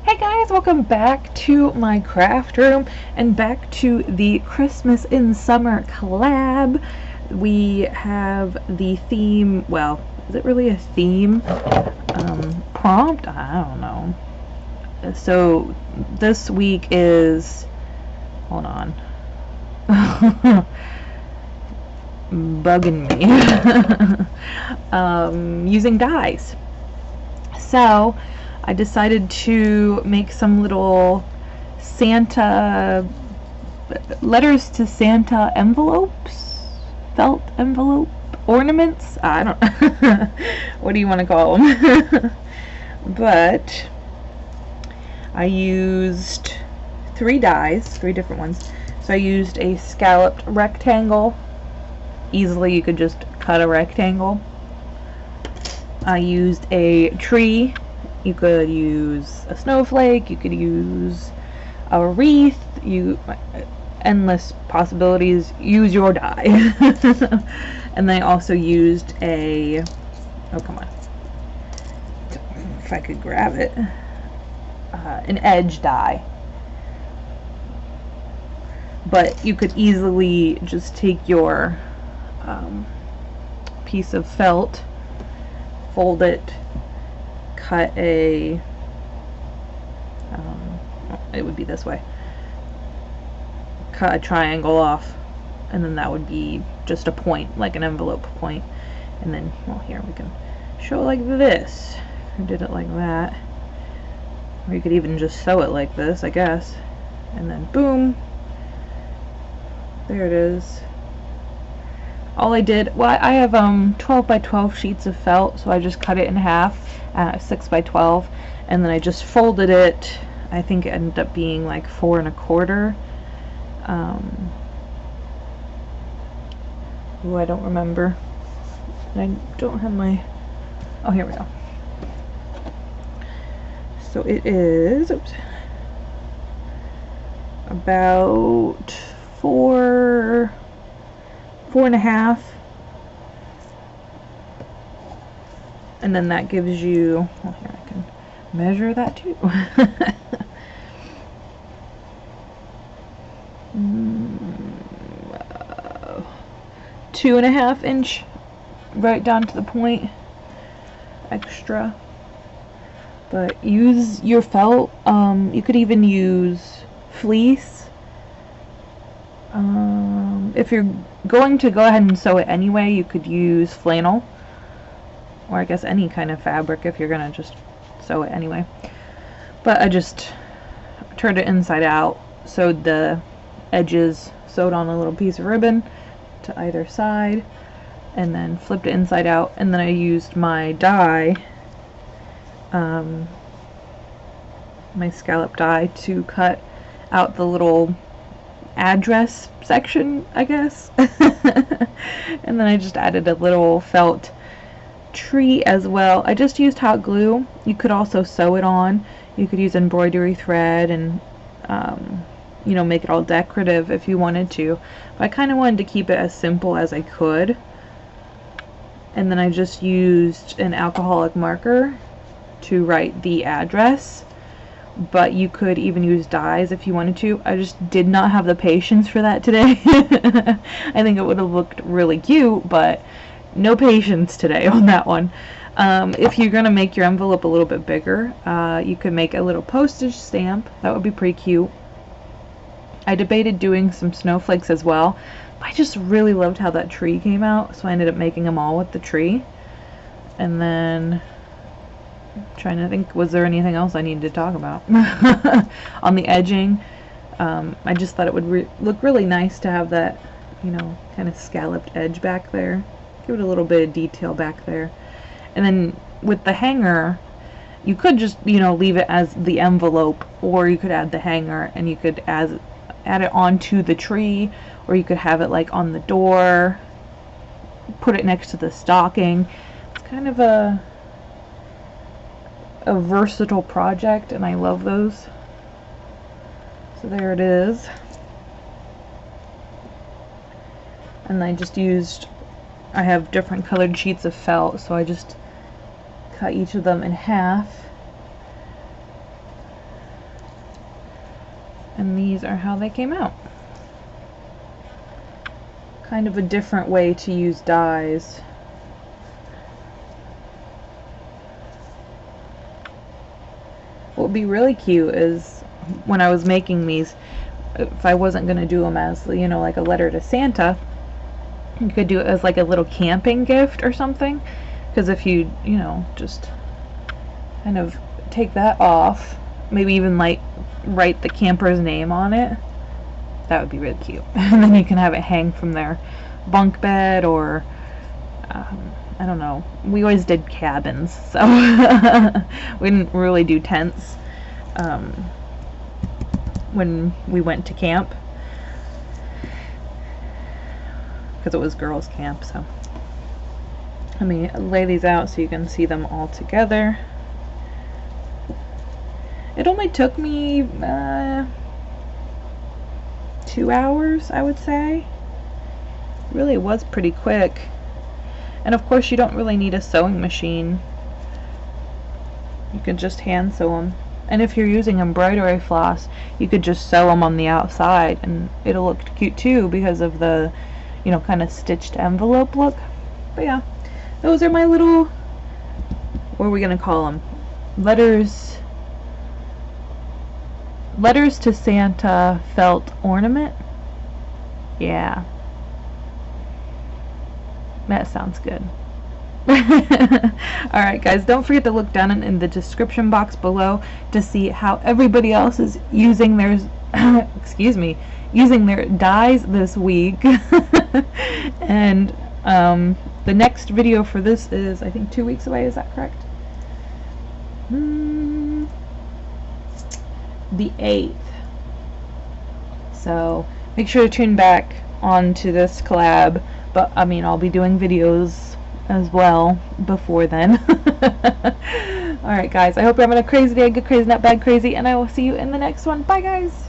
Hey guys, welcome back to my craft room and back to the Christmas in Summer collab. We have the theme, well, is it really a theme? Prompt? I don't know. So this week is, hold on, bugging me. Using dies. So I decided to make some little Santa, letters to Santa envelopes, felt envelope, ornaments, I don't know, what do you want to call them? But I used 3 dies, 3 different ones. So I used a scalloped rectangle. Easily you could just cut a rectangle. I used a tree. You could use a snowflake, you could use a wreath, endless possibilities. Use your die. And then I also used oh come on, if I could grab it, an edge die. But you could easily just take your piece of felt, fold it, cut it would be this way, cut a triangle off, and then that would be just a point, like an envelope point. And then, well, here we can show it like this. I did it like that, or you could even just sew it like this, I guess, and then boom, there it is. All I did, well, I have 12 by 12 sheets of felt, so I just cut it in half, 6 by 12, and then I just folded it. I think it ended up being like 4 1/4. Ooh, I don't remember. I don't have my, oh, here we go. So it is, oops, about 4 1/2, and then that gives you, well, here I can measure that too. 2 1/2 inch right down to the point extra. But use your felt. You could even use fleece. If you're going to go ahead and sew it anyway, you could use flannel, or I guess any kind of fabric if you're gonna just sew it anyway. But I just turned it inside out, sewed the edges, sewed on a little piece of ribbon to either side, and then flipped it inside out, and then I used my die, my scallop die, to cut out the little address section, I guess. And then I just added a little felt tree as well. I just used hot glue. You could also sew it on. You could use embroidery thread and you know, make it all decorative if you wanted to, but I kind of wanted to keep it as simple as I could. And then I just used an alcoholic marker to write the address, but you could even use dies if you wanted to. I just did not have the patience for that today. I think it would have looked really cute, but no patience today on that one. If you're gonna make your envelope a little bit bigger, you could make a little postage stamp. That would be pretty cute. I debated doing some snowflakes as well, but I just really loved how that tree came out, so I ended up making them all with the tree. And then, I'm trying to think, was there anything else I needed to talk about? On the edging, I just thought it would look really nice to have that, you know, kind of scalloped edge back there. Give it a little bit of detail back there. And then with the hanger, you could just, you know, leave it as the envelope, or you could add the hanger and you could add it onto the tree, or you could have it like on the door, put it next to the stocking. It's kind of a versatile project, and I love those. So there it is. And I just used, I have different colored sheets of felt, so I just cut each of them in half And these are how they came out. Kind of a different way to use dyes. What would be really cute is when I was making these, if I wasn't going to do them as, you know, like a letter to Santa, you could do it as like a little camping gift or something. Because if you, you know, just kind of take that off, maybe even like write the camper's name on it, that would be really cute. And then you can have it hang from their bunk bed, or I don't know. We always did cabins, so we didn't really do tents when we went to camp, because it was girls' camp. So let me lay these out so you can see them all together. It only took me 2 hours, I would say. Really was pretty quick. And of course you don't really need a sewing machine. You can just hand sew them. And if you're using embroidery floss, you could just sew them on the outside and it'll look cute too, because of the, you know, kind of stitched envelope look. But yeah, those are my little, what are we gonna call them? Letters to Santa felt ornament. Yeah, that sounds good. Alright guys, don't forget to look down in the description box below to see how everybody else is using their excuse me, using their dyes this week. And the next video for this is, I think, 2 weeks away. Is that correct? The 8th. So make sure to tune back onto this collab. But I mean, I'll be doing videos as well before then. Alright guys, I hope you're having a crazy day, good crazy, not bad crazy, and I will see you in the next one. Bye guys!